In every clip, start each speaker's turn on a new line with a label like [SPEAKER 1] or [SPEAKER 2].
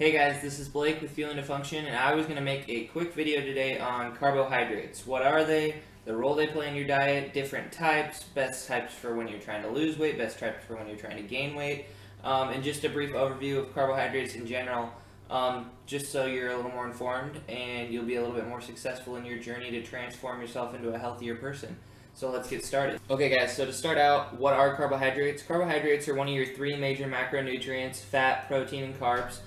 [SPEAKER 1] Hey guys, this is Blake with Fueling to Function, and I was going to make a quick video today on carbohydrates. What are they? The role they play in your diet, different types, best types for when you're trying to lose weight, best types for when you're trying to gain weight, and just a brief overview of carbohydrates in general, just so you're a little more informed and you'll be a little bit more successful in your journey to transform yourself into a healthier person. So let's get started. Okay guys, so to start out, what are carbohydrates? Carbohydrates are one of your three major macronutrients: fat, protein, and carbs.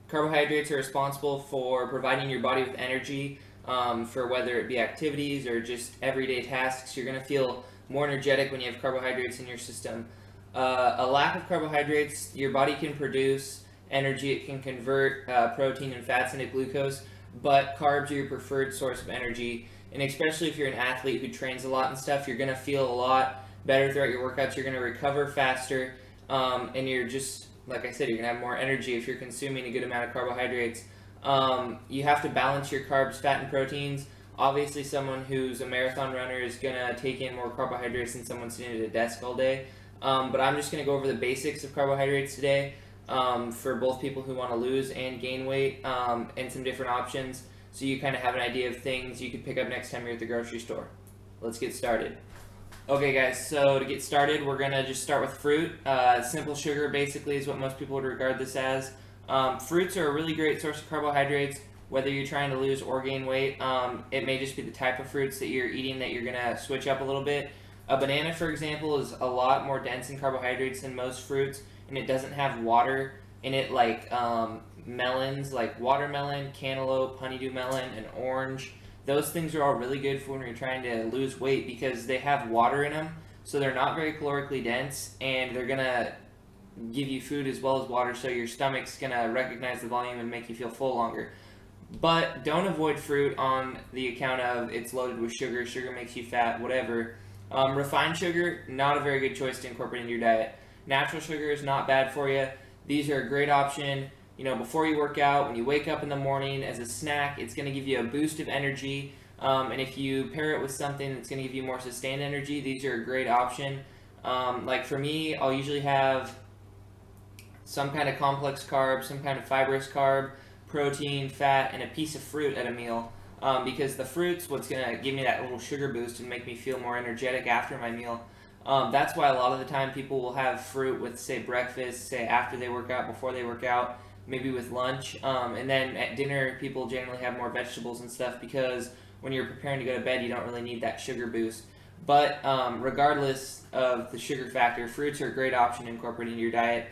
[SPEAKER 1] Carbohydrates are responsible for providing your body with energy for whether it be activities or just everyday tasks. You're going to feel more energetic when you have carbohydrates in your system. A lack of carbohydrates, your body can produce energy. It can convert protein and fats into glucose, but carbs are your preferred source of energy. And especially if you're an athlete who trains a lot and stuff, you're going to feel a lot better throughout your workouts. You're going to recover faster, and you're just, like I said, you're going to have more energy if you're consuming a good amount of carbohydrates. You have to balance your carbs, fat, and proteins. Obviously, someone who's a marathon runner is going to take in more carbohydrates than someone sitting at a desk all day. But I'm just going to go over the basics of carbohydrates today for both people who want to lose and gain weight, and some different options, so you kind of have an idea of things you could pick up next time you're at the grocery store. Let's get started. Okay guys, so to get started, we're going to just start with fruit. Simple sugar basically is what most people would regard this as. Fruits are a really great source of carbohydrates, whether you're trying to lose or gain weight. It may just be the type of fruits that you're eating that you're going to switch up a little bit. A banana, for example, is a lot more dense in carbohydrates than most fruits, and it doesn't have water in it like melons, like watermelon, cantaloupe, honeydew melon, and orange. Those things are all really good for when you're trying to lose weight because they have water in them, so they're not very calorically dense, and they're going to give you food as well as water, so your stomach's going to recognize the volume and make you feel full longer. But don't avoid fruit on the account of it's loaded with sugar, sugar makes you fat, whatever. Refined sugar, not a very good choice to incorporate into your diet. Natural sugar is not bad for you. These are a great option. You know, before you work out, when you wake up in the morning, as a snack, it's going to give you a boost of energy. And if you pair it with something that's going to give you more sustained energy, these are a great option. Like for me, I'll usually have some kind of complex carb, some kind of fibrous carb, protein, fat, and a piece of fruit at a meal. Because the fruit's what's going to give me that little sugar boost and make me feel more energetic after my meal. That's why a lot of the time people will have fruit with, say, breakfast, say after they work out, before they work out, maybe with lunch, and then at dinner people generally have more vegetables and stuff because when you're preparing to go to bed you don't really need that sugar boost. But regardless of the sugar factor, fruits are a great option to incorporate into your diet.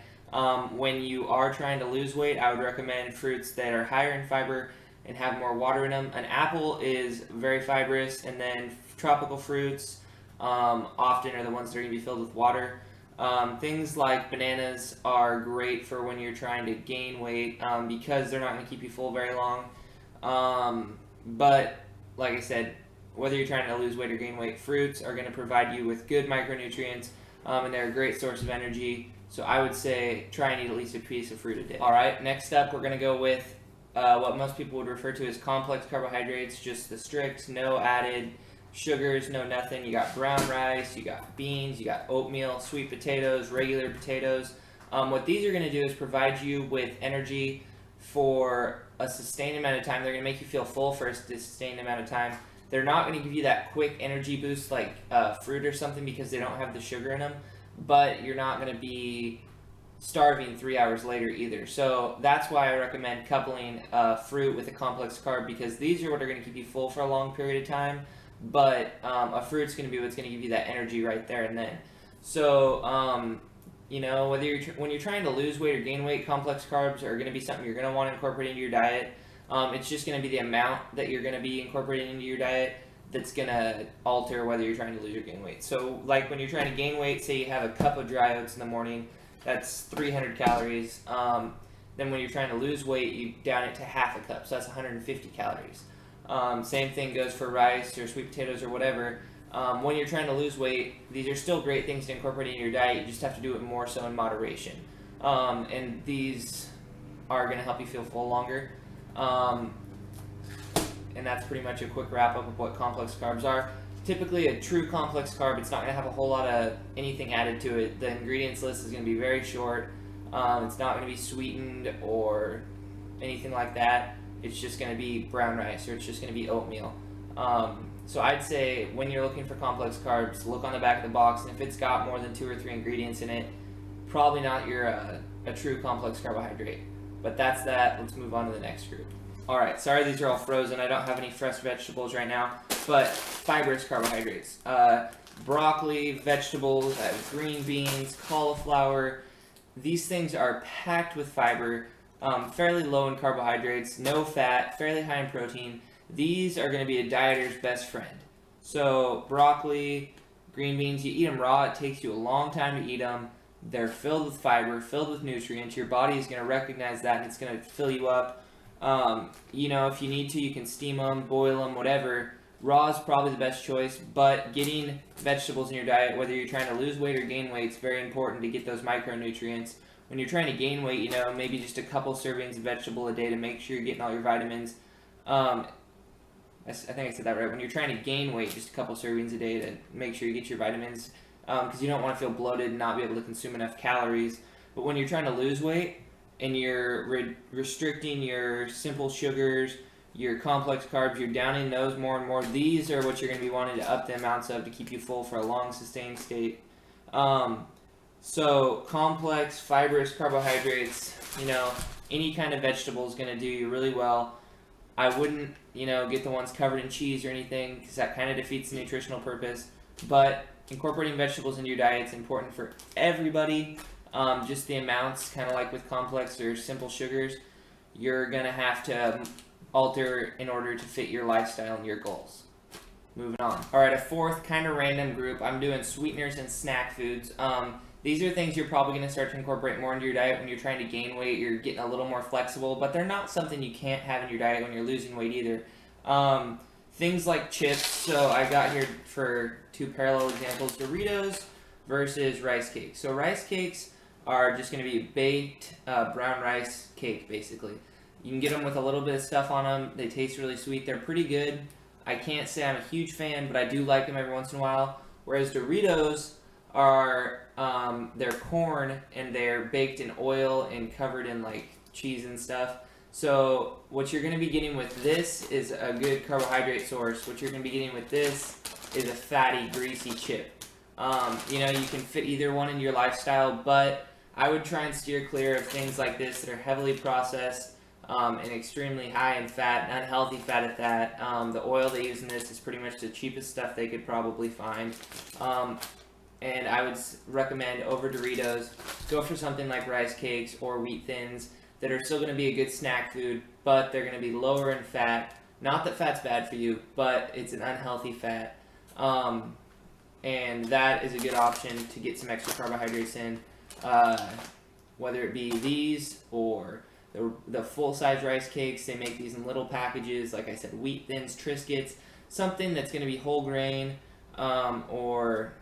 [SPEAKER 1] When you are trying to lose weight, I would recommend fruits that are higher in fiber and have more water in them. An apple is very fibrous, and then tropical fruits often are the ones that are going to be filled with water. Things like bananas are great for when you're trying to gain weight because they're not going to keep you full very long. But like I said, whether you're trying to lose weight or gain weight, fruits are going to provide you with good micronutrients, and they're a great source of energy. So I would say try and eat at least a piece of fruit a day. Alright, next up we're going to go with what most people would refer to as complex carbohydrates, just the strict, no added sugars, no nothing. You got brown rice, you got beans, you got oatmeal, sweet potatoes, regular potatoes. What these are going to do is provide you with energy for a sustained amount of time. They're going to make you feel full for a sustained amount of time. They're not going to give you that quick energy boost like fruit or something because they don't have the sugar in them, but you're not going to be starving 3 hours later either. So that's why I recommend coupling fruit with a complex carb, because these are what are going to keep you full for a long period of time. But a fruit's going to be what's going to give you that energy right there and then. So, you know, whether when you're trying to lose weight or gain weight, complex carbs are going to be something you're going to want to incorporate into your diet. It's just going to be the amount that you're going to be incorporating into your diet that's going to alter whether you're trying to lose or gain weight. So, like when you're trying to gain weight, say you have a cup of dry oats in the morning, that's 300 calories. Then when you're trying to lose weight, you down it to half a cup, so that's 150 calories. Same thing goes for rice or sweet potatoes or whatever. When you're trying to lose weight, these are still great things to incorporate in your diet. You just have to do it more so in moderation. And these are going to help you feel full longer. And that's pretty much a quick wrap up of what complex carbs are. Typically, a true complex carb, it's not going to have a whole lot of anything added to it. The ingredients list is going to be very short. It's not going to be sweetened or anything like that. It's just going to be brown rice, or it's just going to be oatmeal. So I'd say when you're looking for complex carbs, look on the back of the box, and if it's got more than 2 or 3 ingredients in it, probably not a true complex carbohydrate. But that's that. Let's move on to the next group. Alright, sorry these are all frozen. I don't have any fresh vegetables right now. But fibrous carbohydrates. Broccoli, vegetables, green beans, cauliflower. These things are packed with fiber, fairly low in carbohydrates, no fat, fairly high in protein. These are going to be a dieter's best friend. So broccoli, green beans, you eat them raw. It takes you a long time to eat them. They're filled with fiber, filled with nutrients. Your body is going to recognize that, and it's going to fill you up. If you need to, you can steam them, boil them, whatever. Raw is probably the best choice, but getting vegetables in your diet, whether you're trying to lose weight or gain weight, it's very important to get those micronutrients. When you're trying to gain weight, maybe just a couple servings of vegetable a day to make sure you're getting all your vitamins. I think I said that right. When you're trying to gain weight, just a couple servings a day to make sure you get your vitamins, because you don't want to feel bloated and not be able to consume enough calories. But when you're trying to lose weight and you're restricting your simple sugars, your complex carbs, you're downing those more and more, these are what you're going to be wanting to up the amounts of to keep you full for a long sustained state. So complex fibrous carbohydrates, any kind of vegetable is going to do you really well. I wouldn't, get the ones covered in cheese or anything, because that kind of defeats the nutritional purpose. But incorporating vegetables into your diet is important for everybody. Just the amounts, kind of like with complex or simple sugars, you're going to have to alter in order to fit your lifestyle and your goals. Moving on. Alright, a fourth kind of random group. I'm doing sweeteners and snack foods. These are things you're probably going to start to incorporate more into your diet when you're trying to gain weight. You're getting a little more flexible, but they're not something you can't have in your diet when you're losing weight either. Things like chips. So I got here for 2 parallel examples. Doritos versus rice cakes. So rice cakes are just going to be baked brown rice cake, basically. You can get them with a little bit of stuff on them. They taste really sweet. They're pretty good. I can't say I'm a huge fan, but I do like them every once in a while. Whereas Doritos are, they're corn, and they're baked in oil and covered in like cheese and stuff. So what you're going to be getting with this is a good carbohydrate source. What you're going to be getting with this is a fatty, greasy chip. You can fit either one in your lifestyle, but I would try and steer clear of things like this that are heavily processed and extremely high in fat, and unhealthy fat at that. The oil they use in this is pretty much the cheapest stuff they could probably find. And I would recommend over Doritos, go for something like rice cakes or wheat thins that are still going to be a good snack food, but they're going to be lower in fat. Not that fat's bad for you, but it's an unhealthy fat. And that is a good option to get some extra carbohydrates in, whether it be these or the full-size rice cakes. They make these in little packages, like I said, wheat thins, Triscuits, something that's going to be whole grain, or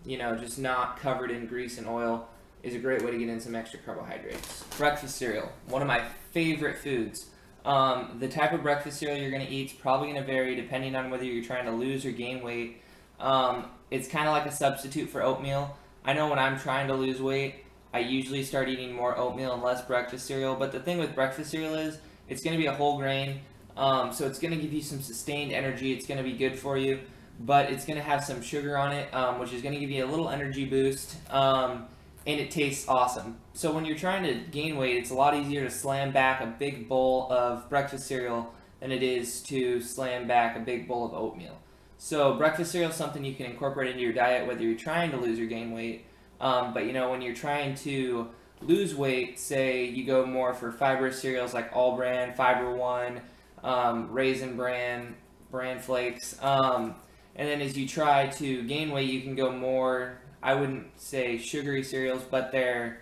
[SPEAKER 1] just not covered in grease and oil is a great way to get in some extra carbohydrates. Breakfast cereal, one of my favorite foods. The type of breakfast cereal you're going to eat is probably going to vary depending on whether you're trying to lose or gain weight. It's kind of like a substitute for oatmeal. I know when I'm trying to lose weight, I usually start eating more oatmeal and less breakfast cereal. But the thing with breakfast cereal is it's going to be a whole grain, so it's going to give you some sustained energy. It's going to be good for you, but it's going to have some sugar on it, which is going to give you a little energy boost, and it tastes awesome. So when you're trying to gain weight, it's a lot easier to slam back a big bowl of breakfast cereal than it is to slam back a big bowl of oatmeal. So breakfast cereal is something you can incorporate into your diet whether you're trying to lose or gain weight. But when you're trying to lose weight, say you go more for fibrous cereals like All Bran, Fiber One, Raisin Bran, Bran Flakes, and then as you try to gain weight, you can go more, I wouldn't say sugary cereals, but they're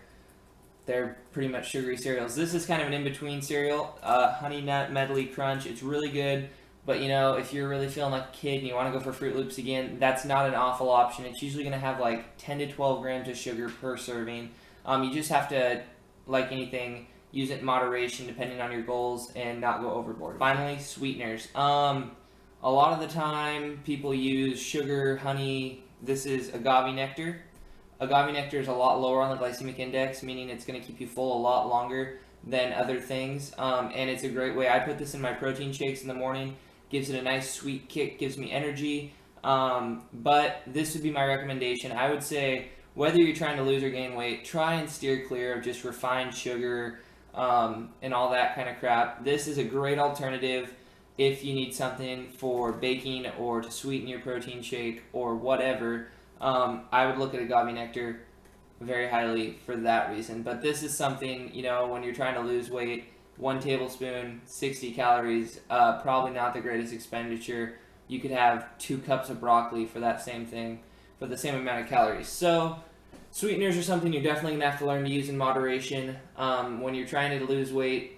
[SPEAKER 1] pretty much sugary cereals. This is kind of an in-between cereal, Honey Nut Medley Crunch. It's really good, but if you're really feeling like a kid and you want to go for Fruit Loops again, that's not an awful option. It's usually going to have like 10 to 12 grams of sugar per serving. You just have to, like anything, use it in moderation depending on your goals and not go overboard. Finally, sweeteners. A lot of the time, people use sugar, honey. This is agave nectar. Agave nectar is a lot lower on the glycemic index, meaning it's going to keep you full a lot longer than other things. And it's a great way. I put this in my protein shakes in the morning. Gives it a nice sweet kick, gives me energy. But this would be my recommendation. I would say whether you're trying to lose or gain weight, try and steer clear of just refined sugar and all that kind of crap. This is a great alternative if you need something for baking or to sweeten your protein shake or whatever. I would look at agave nectar very highly for that reason. But this is something, you know, when you're trying to lose weight, 1 tablespoon, 60 calories, probably not the greatest expenditure. You could have 2 cups of broccoli for that same thing, for the same amount of calories. So sweeteners are something you're definitely going to have to learn to use in moderation. When you're trying to lose weight,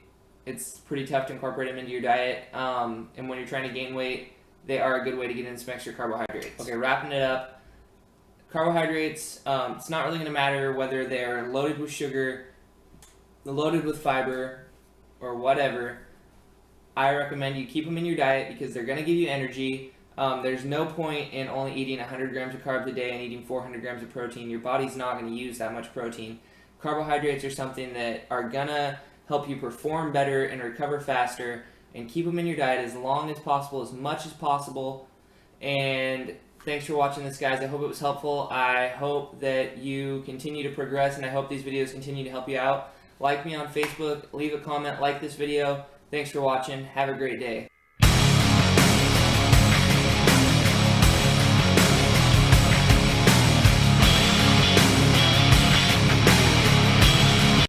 [SPEAKER 1] it's pretty tough to incorporate them into your diet. And when you're trying to gain weight, they are a good way to get in some extra carbohydrates. Okay, wrapping it up. Carbohydrates, it's not really going to matter whether they're loaded with sugar, loaded with fiber, or whatever. I recommend you keep them in your diet because they're going to give you energy. There's no point in only eating 100 grams of carbs a day and eating 400 grams of protein. Your body's not going to use that much protein. Carbohydrates are something that are going to help you perform better and recover faster, and keep them in your diet as long as possible, as much as possible. And thanks for watching this, guys. I hope it was helpful. I hope that you continue to progress, and I hope these videos continue to help you out. Like me on Facebook, leave a comment, like this video. Thanks for watching. Have a great day.